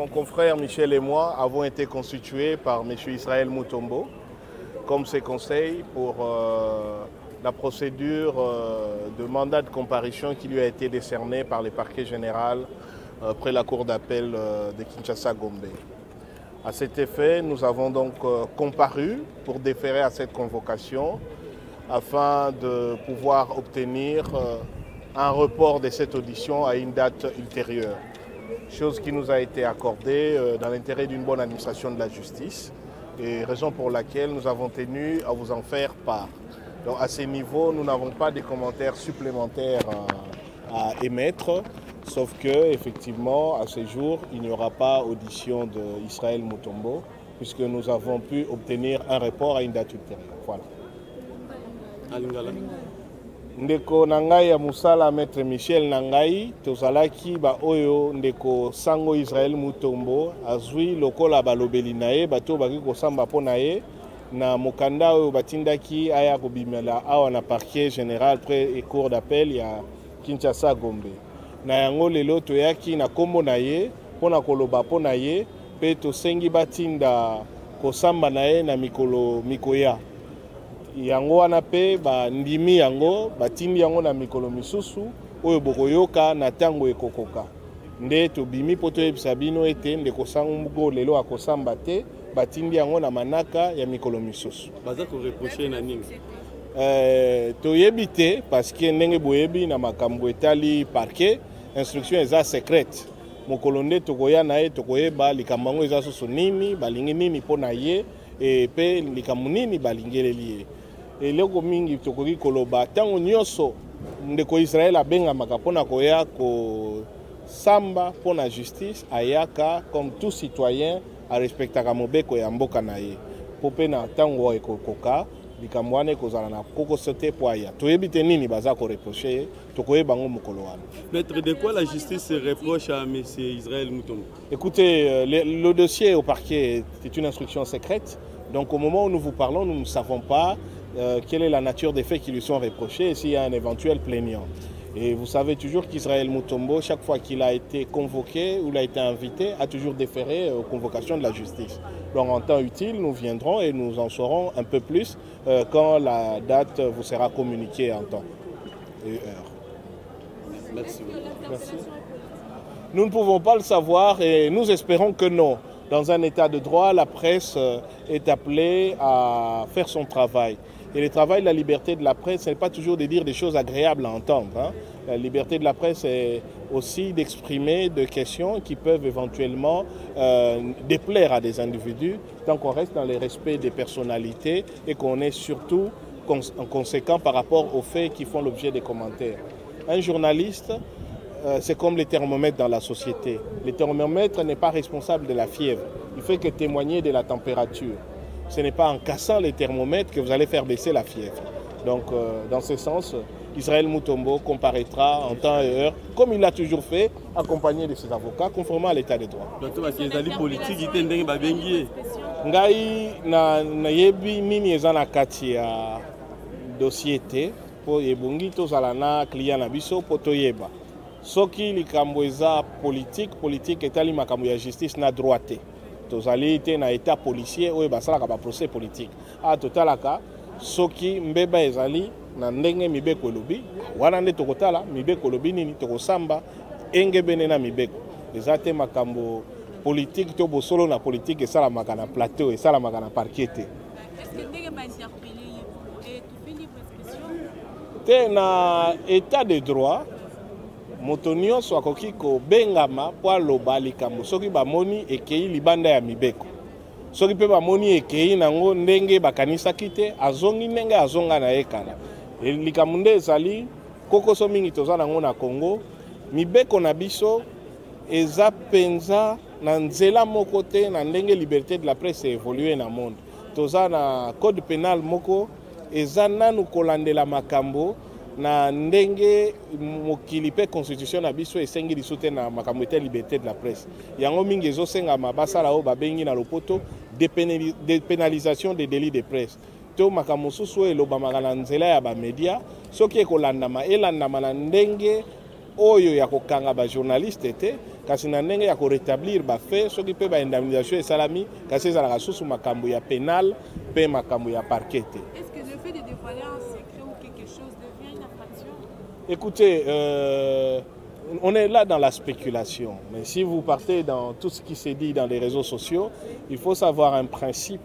mon confrère Michel et moi avons été constitués par M. Israël Mutombo comme ses conseils pour la procédure de mandat de comparution qui lui a été décerné par le parquet général près la cour d'appel de Kinshasa-Gombe. À cet effet, nous avons donc comparu pour déférer à cette convocation afin de pouvoir obtenir un report de cette audition à une date ultérieure. Chose qui nous a été accordée dans l'intérêt d'une bonne administration de la justice et raison pour laquelle nous avons tenu à vous en faire part. Donc à ce niveau, nous n'avons pas de commentaires supplémentaires à émettre, sauf que effectivement, à ce jour, il n'y aura pas audition d'Israël Mutombo puisque nous avons pu obtenir un report à une date ultérieure. Voilà. Ndeko nangai ya musala maître Michel nangai tozalaki ba oyo ndeko sango Israël Mutombo azwi lokola balobeli naye bato baki kosamba po naye na mokanda oyo batindaki aya kobimela awa na parquet général près et cour d'appel ya Kinshasa Gombe na yango lelo toyaki na kombo naye pona koloba po naye pe tosengi batinda kosamba naye na mikolo mikoya yango wana pe bandimi yango batindi yango na mikolo misusu oyo bokoyoka na tango ekokoka nde tobimi po toyebisa bino ete ndeko sango lelo akosamba te batindi yango na manaka ya mikolo misusu baza ko reprocher na nini toyebi te parce que ndenge boyebi na makambo etali parquet instruction eza secrète mokolo nde tokoya na ye tokoyeba likambo yango eza susu nini balingi nini mpo na ye pe likambo nini balingeleli ye eloko mingi tokoki koloba ntango nyonso ndeko Israël abengamaka mpona koya kosamba mpona justice ayaka comme tout citoyen arespectaka mobeko ya mboka na ye mpo mpe na ntango ekokoka likambo wana ekozala na kokoso te mpo aya toyebi te nini baza koreproche ye tokoyeba yango mokolo wana. Maître, de quoi la justice se reproche à M. Israël Mutombo? Écoutez, le dossier au parquet est une instruction secrète, donc au moment où nous vous parlons, nous ne savons pas quelle est la nature des faits qui lui sont reprochés et s'il y a un éventuel plaignant. Et vous savez toujours qu'Israël Mutombo, chaque fois qu'il a été convoqué ou il a été invité, a toujours déféré aux convocations de la justice. Donc en temps utile, nous viendrons et nous en saurons un peu plus quand la date vous sera communiquée en temps et heure. Merci. Merci. Nous ne pouvons pas le savoir et nous espérons que non. Dans un état de droit, la presse est appelée à faire son travail. Et le travail de la liberté de la presse, ce n'est pas toujours de dire des choses agréables à entendre. Hein. La liberté de la presse est aussi d'exprimer des questions qui peuvent éventuellement déplaire à des individus, tant qu'on reste dans le respect des personnalités et qu'on est surtout conséquent par rapport aux faits qui font l'objet des commentaires. Un journaliste, c'est comme les thermomètres dans la société. Le thermomètre n'est pas responsable de la fièvre. Il fait que témoigner de la température. Ce n'est pas en cassant les thermomètres que vous allez faire baisser la fièvre. Donc, dans ce sens, Israël Mutombo comparaîtra en temps et heure, comme il l'a toujours fait, accompagné de ses avocats, conformément à l'état de droit. Ngai na yebi nini eza na kati ya dossier te po ebongi tozala na client na biso po toyeba. Soki likambo eza politique etali makambo ya justice na droit te. Tozali te na état policier oyo basalaka ba procès politique. A totalaka soki mbeba ezali na ndenge mibeko elobi wana nde tokotala mibeko elobi nini tokosamba engebene na mibeko. Eza te makambo politique to bosolo na politique esalamaka na plateau esalamaka na parquet te. Te na état de droit moto nyonso akoki kobengama po aloba likambo soki bamoni ekei libanda ya mibeko soki mpe bamoni ekei nango ndenge bakanisaki te azongi ndenge azonga na ye kala likambo nde ezali kokoso mingi toza nango na Congo mibeko na biso eza penza na nzela moko te na ndenge liberté de la presse évolue na monde toza na code pénal moko eza nanu kolandela makambo na ndenge mokili pe constitution na biso esengi lisute na makambo ete liberté de la presse yango mingi ezosenga mabasala oyo babengi na lopoto dépénalisation des délits de presse to makambo mosusu elobamaka na nzela ya bamedia soki ekolandama elandama na ndenge oyo ya kokanga bajournaliste te kasi na ndenge ya ko rétablir ba fait soki pe ba indemnisation et salami kasi za la sous makambo ya pénal pe makambo ya parquet. Est-ce que le fait de dévoiler un secret ou quelque chose devient une infraction? Écoutez, on est là dans la spéculation, mais si vous partez dans tout ce qui s'est dit dans les réseaux sociaux, il faut savoir un principe.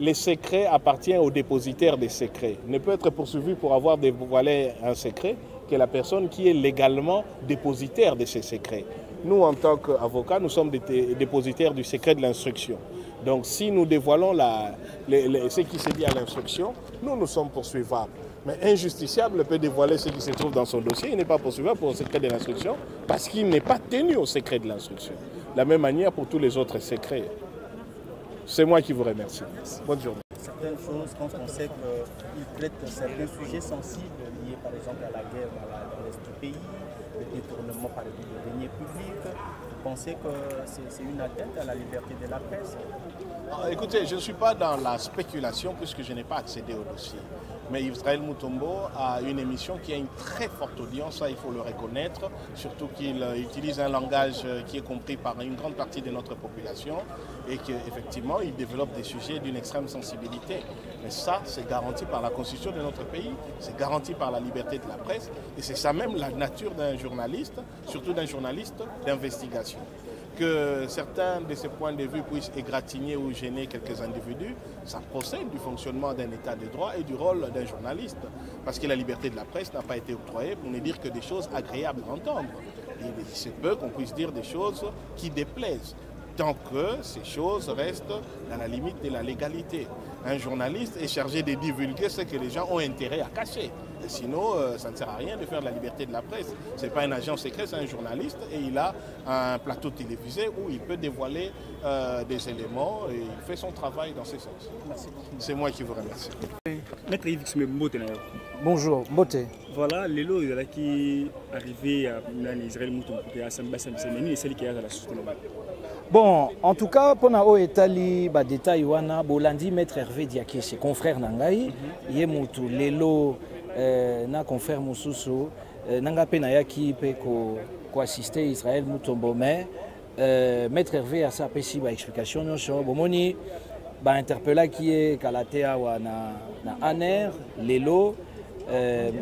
Les secrets appartiennent au dépositaire des secrets. Il ne peut être poursuivi pour avoir dévoilé un secret que la personne qui est légalement dépositaire de ces secrets. Nous, en tant qu'avocats, nous sommes des dépositaires du secret de l'instruction. Donc, si nous dévoilons ce qui s'est dit à l'instruction, nous sommes poursuivables. Mais un justiciable peut dévoiler ce qui se trouve dans son dossier. Il n'est pas poursuivable pour le secret de l'instruction parce qu'il n'est pas tenu au secret de l'instruction. De la même manière pour tous les autres secrets. C'est moi qui vous remercie. Bonne journée. Certaines choses, quand on sait qu'ils traitent certains sujets sensibles liés par exemple à la guerre dans l'est du pays, le détournement par exemple de deniers publics, vous pensez que c'est une atteinte à la liberté de la presse? Écoutez, je ne suis pas dans la spéculation puisque je n'ai pas accédé au dossier. Mais Israël Mutombo a une émission qui a une très forte audience, ça il faut le reconnaître, surtout qu'il utilise un langage qui est compris par une grande partie de notre population et qu'effectivement il développe des sujets d'une extrême sensibilité. Mais ça, c'est garanti par la constitution de notre pays, c'est garanti par la liberté de la presse et c'est ça même la nature d'un journaliste, surtout d'un journaliste d'investigation. Que certains de ces points de vue puissent égratigner ou gêner quelques individus, ça procède du fonctionnement d'un état de droit et du rôle d'un journaliste. Parce que la liberté de la presse n'a pas été octroyée pour ne dire que des choses agréables à entendre. Il se peut qu'on puisse dire des choses qui déplaisent, tant que ces choses restent dans la limite de la légalité. Un journaliste est chargé de divulguer ce que les gens ont intérêt à cacher. Et sinon, ça ne sert à rien de faire la liberté de la presse. Ce n'est pas un agent secret, c'est un journaliste et il a un plateau télévisé où il peut dévoiler des éléments et il fait son travail dans ce sens. C'est moi qui vous remercie. Maître Yves Mbote. Bonjour, Mbote. Voilà, les lots qui arrivé à Israël Mutombo à Sambassameni et celle qui est à la société. Bon, en tout cas, pour na etali ba détail wana bolandi maître Hervé Diaké, c'est confrère nangai, yemutu lelo na confrère mususu nanga pe na yaki pe ko assister Israël Mutombo mais maître Hervé a sa pesi ba explication nyonso bomoni ba interpella qui est kalatea wana na aner lelo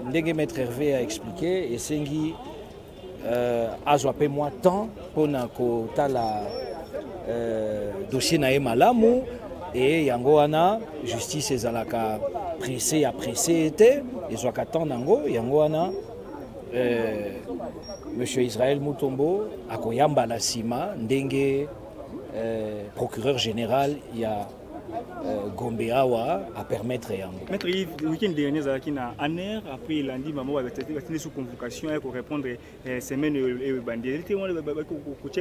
ndenge maître Hervé a expliqué et sengi azwa pe moi temps pour na ko tala dossier na malamu et yango wana justice ezalaka pressé à pressé était ezwa temps nango yango wana monsieur Israël Mutombo akoyamba la sima ndenge procureur général ya Gombe awa à permettre yango. Maître Yves, le week-end dernier zalaki na aner après lundi maman va être sous convocation pour répondre semaine et bandi. Il était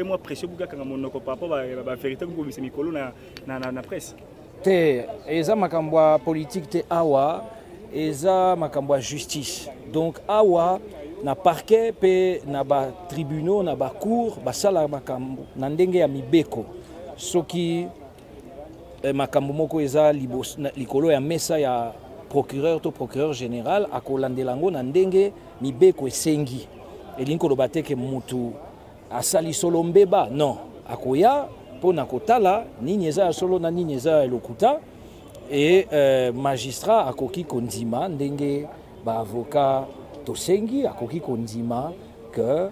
moi pression pour que monoko par rapport à la vérité que c'est mikolo na presse. Te eza makambo politique te awa eza makambo justice. Donc awa na parquet pe na ba tribunaux na ba cour ba sala makambo na ndenge ya mibeko. Soki makambo moko eza likolo ya mesa ya procureur to procureur général akolandelango na ndenge mibeko esengi elingi koloba te ke mutu asali solo mbeba non akoya mpona kotala nini eza ya solo na nini eza ya lokuta et magistrat akoki kondima ndenge baavocat tosengi akoki kondima ke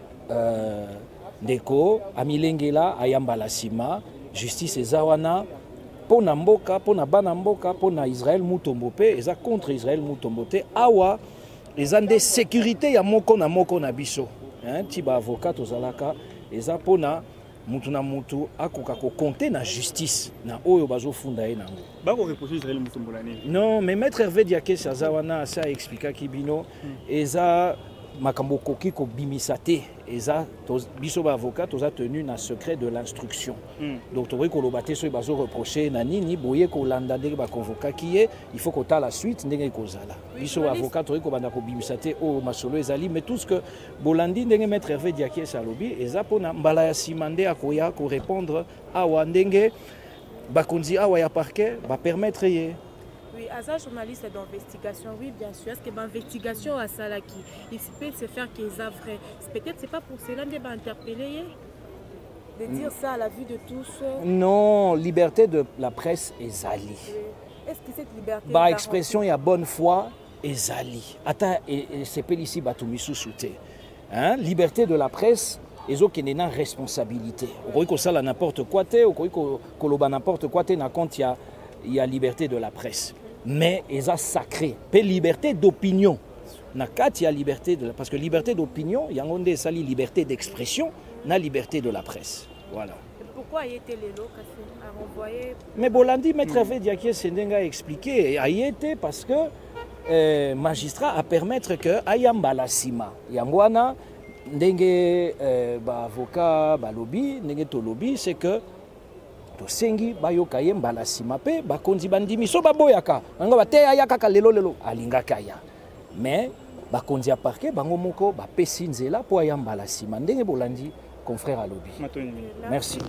ndeko amilengela ayambala nsima justice eza wana pona mboka pona bana mboka pona Israël Mutombo pe eza contre Israël Mutombo te awa eza nde sécurité ya moko na biso ti ba avocat tozalaka eza pona mutu na mutu akoka ko compter na justice na oyo bazofunda ye nango bako reprocher Israël Mutombo la nini non mais maître Hervé Diaké saza wana sa expliquer kibino eza makambo koki ko bimisa te eza biso ba avocat toza tenu na secret de l'instruction donc to ko lobate so bazo reprocher na nini boye ko landa ndenge ba convoquer qui il faut ko ta la suite ndenge ko zala biso avocat to ko banda ko bimisa te o masolo ezali mais tout ce que bolandi ndenge maître Hervé Diaké salobi eza pona mbala ya simande akoya ko répondre awa ndenge bakonzi awa ya parquet ba permettre ye. Oui, à un journaliste d'investigation, oui, bien sûr. Est-ce que l'investigation à Salaki, il peut se faire qu'ils a vrai? Peut-être c'est pas pour cela qu'ils vont interpeller. De dire ça à la vue de tous. Non, liberté de la presse est ali. Est-ce que cette liberté... Bah, expression, il y a bonne foi est ali. Attends, c'est pas ici, Batumisu Souté. Liberté de la presse, ils ont une responsabilité. Vous voyez ça n'importe quoi, vous voyez que n'importe quoi, il y a liberté de la presse. Mais ils ont sacré. Pas liberté d'opinion. Il y a liberté de la... Parce que liberté d'opinion, il y a une liberté d'expression, la liberté de la presse. Voilà. Pourquoi y était les lots à renvoyer? Mais Bolandi, maître Diaké Sendenga a expliqué, a y été parce que magistrat a permettre que Ayambala Sima, Yangwana, ndenge avocat, lobby, ndenge to lobby, c'est que to sengi bayoka yembala sima pe bakonzi bandimi so baboyaka, nga bate ayaka ka lelo alingaka ya. Mais bakonzi a parquet bango moko ba pesi nzela po ayambala sima ndenge Bolandi confrère à lobby. Merci.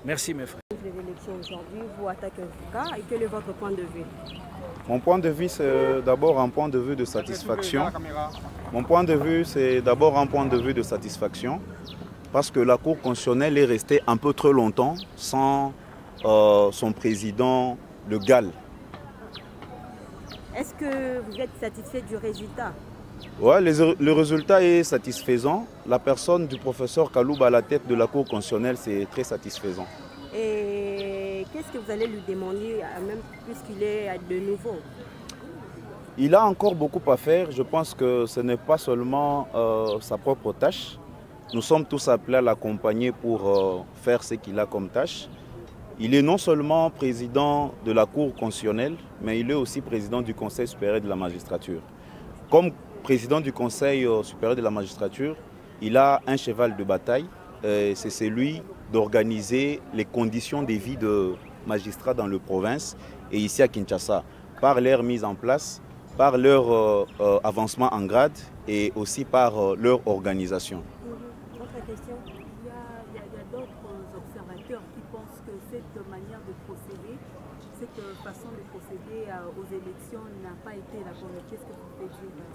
Merci mes frères. Les élections aujourd'hui, vous attaquez un cas et quel est votre point de vue? Mon point de vue, c'est d'abord un point de vue de satisfaction. Mon point de vue, c'est d'abord un point de vue de satisfaction parce que la Cour constitutionnelle est restée un peu trop longtemps sans son président, le GAL. Est-ce que vous êtes satisfait du résultat? Oui, le résultat est satisfaisant. La personne du professeur Kalouba à la tête de la Cour constitutionnelle, c'est très satisfaisant. Et qu'est-ce que vous allez lui demander, même puisqu'il est de nouveau? Il a encore beaucoup à faire. Je pense que ce n'est pas seulement sa propre tâche. Nous sommes tous appelés à l'accompagner pour faire ce qu'il a comme tâche. Il est non seulement président de la Cour constitutionnelle, mais il est aussi président du Conseil supérieur de la magistrature. Comme président du Conseil supérieur de la magistrature, il a un cheval de bataille. C'est celui d'organiser les conditions de vie de magistrats dans la province et ici à Kinshasa, par leur mise en place, par leur avancement en grade et aussi par leur organisation. Autre question. Il y a d'autres observateurs qui pensent que cette manière de procéder, cette façon de procéder aux élections n'a pas été la bonne. Qu'est-ce que vous pouvez dire?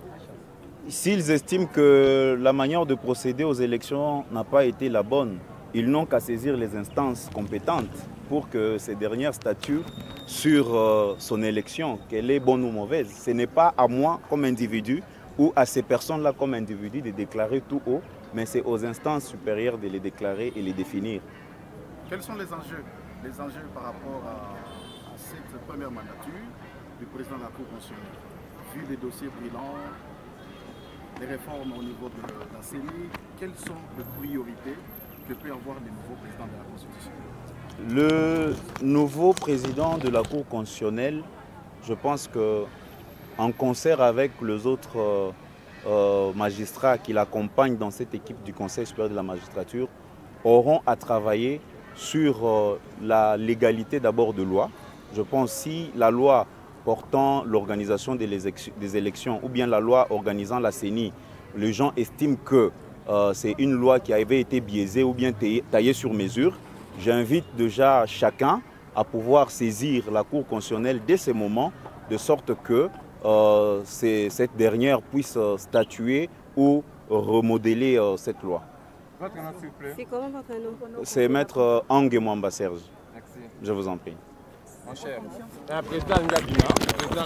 S'ils estiment que la manière de procéder aux élections n'a pas été la bonne, ils n'ont qu'à saisir les instances compétentes pour que ces dernières statuent sur son élection, qu'elle est bonne ou mauvaise. Ce n'est pas à moi comme individu ou à ces personnes-là comme individu de déclarer tout haut, mais c'est aux instances supérieures de les déclarer et les définir. Quels sont les enjeux par rapport à cette première mandature du président de la Cour constitutionnelle? Vu les dossiers brillants, les réformes au niveau de la CENI, quelles sont les priorités que peut avoir le nouveau président de la Constitution? Le nouveau président de la Cour constitutionnelle, je pense qu'en concert avec les autres magistrats qui l'accompagnent dans cette équipe du Conseil supérieur de la magistrature, auront à travailler sur la légalité d'abord de loi. Je pense si la loi portant l'organisation des élections ou bien la loi organisant la CENI, les gens estiment que c'est une loi qui avait été biaisée ou bien taillée sur mesure, j'invite déjà chacun à pouvoir saisir la Cour constitutionnelle dès ce moment, de sorte que cette dernière puisse statuer ou remodeler cette loi. Votre nom, s'il vous plaît. C'est comment votre nom? C'est Maître Angue Mwamba Serge. Merci. Je vous en prie. Mon cher. Président Ngabina, président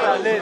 Allez,